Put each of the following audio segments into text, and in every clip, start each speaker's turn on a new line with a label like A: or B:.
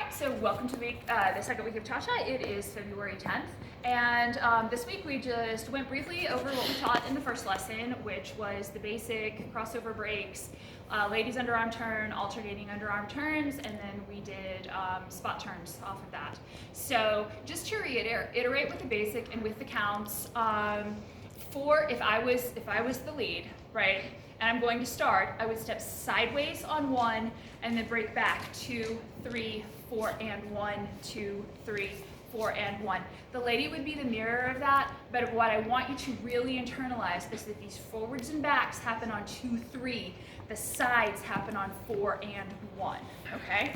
A: right, so welcome to the second week of Cha-Cha. It is February 10th, and this week we just went briefly over what we taught in the first lesson, which was the basic crossover breaks, ladies underarm turn, alternating underarm turns, and then we did spot turns off of that. So just to reiterate with the basic and with the counts, if I was the lead, right, and I'm going to start, I would step sideways on one and then break back 2, 3, 4, and 1, 2, 3, 4, and 1. The lady would be the mirror of that, but what I want you to really internalize is that these forwards and backs happen on 2, 3. The sides happen on 4 and 1, okay?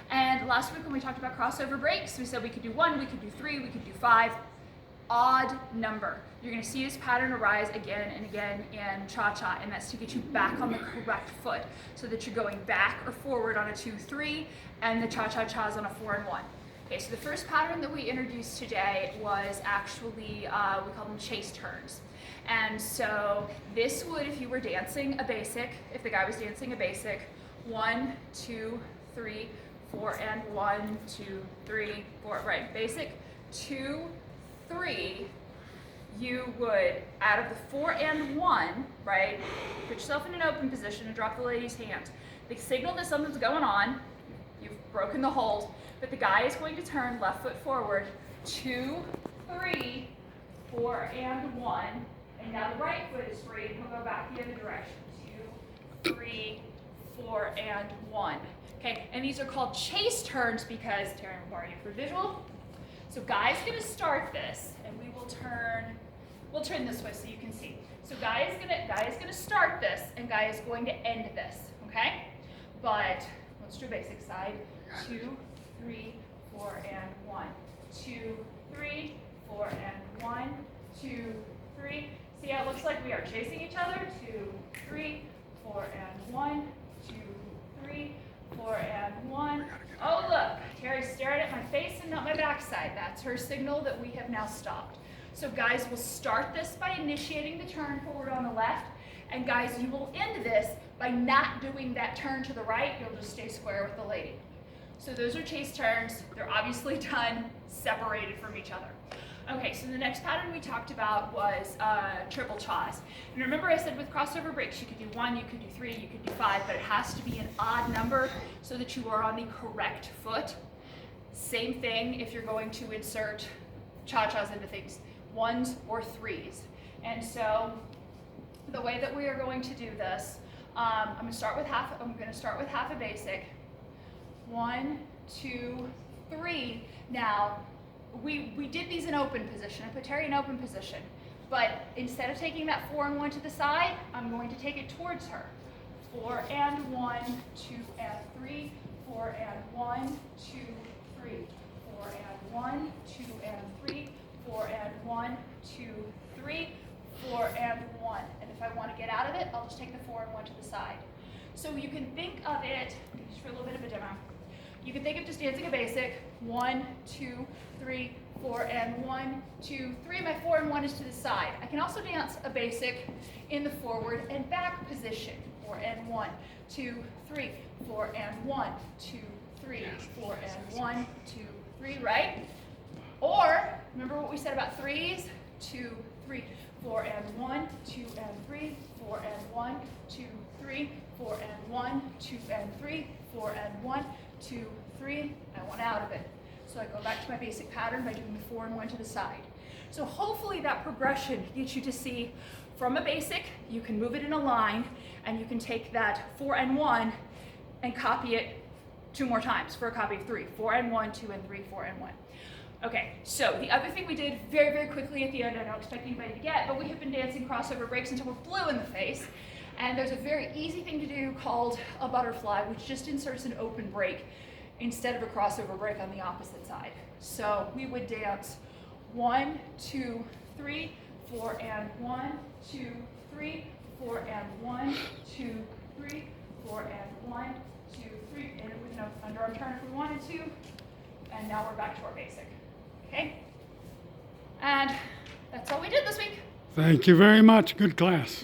A: And last week when we talked about crossover breaks, we said we could do 1, we could do 3, we could do 5. Odd number. You're going to see this pattern arise again and again in Cha-Cha, and that's to get you back on the correct foot so that you're going back or forward on a 2, 3, and the Cha-Cha-Cha's on a 4 and 1. Okay, so the first pattern that we introduced today was actually, we call them chase turns. And so this would, if you were dancing a basic, if the guy was dancing a basic, 1, 2, 3, 4, and 1, 2, 3, 4, right, basic, 2, 3, you would, out of the 4 and 1, right, put yourself in an open position and drop the lady's hand. The signal that something's going on, you've broken the hold, but the guy is going to turn left foot forward, 2, 3, 4, and 1, and now the right foot is free, and we'll go back the other direction, 2, 3, 4, and 1. Okay, and these are called chase turns because, Terry, I'm borrowing you for visual. So Guy's gonna start this, and we'll turn this way so you can see. So Guy is gonna start this, and Guy is going to end this, okay? But let's do basic side. 2, 3, 4, and 1. 2, 3, 4, and 1, 2, 3. See how it looks like we are chasing each other? 2, 3, 4, and 1, 2, 3, 4, and 1. Oh look, Terry's staring at my face and not my backside. That's her signal that we have now stopped. So guys, we'll start this by initiating the turn forward on the left, and guys, you will end this by not doing that turn to the right. You'll just stay square with the lady. So those are chase turns. They're obviously done separated from each other. Okay, so the next pattern we talked about was triple chas. And remember I said with crossover breaks, you could do 1, you could do 3, you could do 5, but it has to be an odd number so that you are on the correct foot. Same thing if you're going to insert cha-chas into things, 1s or 3s. And so the way that we are going to do this, I'm going to start with half a basic. 1, 2, 3. Now, we did these in open position. I put Terry in open position. But instead of taking that 4 and 1 to the side, I'm going to take it towards her. 4 and 1, 2 and 3, 4 and 1, 2, 3, 4 and 1, 2 and 3, 4 and 1, 2, 3, 4 and 1. And if I want to get out of it, I'll just take the 4 and 1 to the side. So you can think of it, just for a little bit of a demo, you can think of just dancing a basic, 1, 2, 3, 4, and 1, 2, 3. My 4 and 1 is to the side. I can also dance a basic in the forward and back position, 4 and 1, 2, 3, 4 and 1, 2, 3, 4 and 1, 2, 3, right? Or, remember what we said about 3s? 2, 3, 4 and 1, 2 and 3, 4 and 1, 2, 3, 4 and 1, 2 and 3, 4 and 1, 2, 3, I want out of it. So I go back to my basic pattern by doing the 4 and 1 to the side. So hopefully that progression gets you to see from a basic, you can move it in a line, and you can take that 4 and 1 and copy it 2 more times for a copy of 3. 4 and 1, 2 and 3, 4 and 1. Okay, so the other thing we did very, very quickly at the end, I don't expect anybody to get, but we have been dancing crossover breaks until we're blue in the face. And there's a very easy thing to do called a butterfly, which just inserts an open break instead of a crossover break on the opposite side. So we would dance 1, 2, 3, 4 and 1, 2, 3, 4 and 1, 2, 3, 4 and 1, 2, 3, and with an underarm turn if we wanted to. And now we're back to our basic. Okay? And that's all we did this week.
B: Thank you very much. Good class.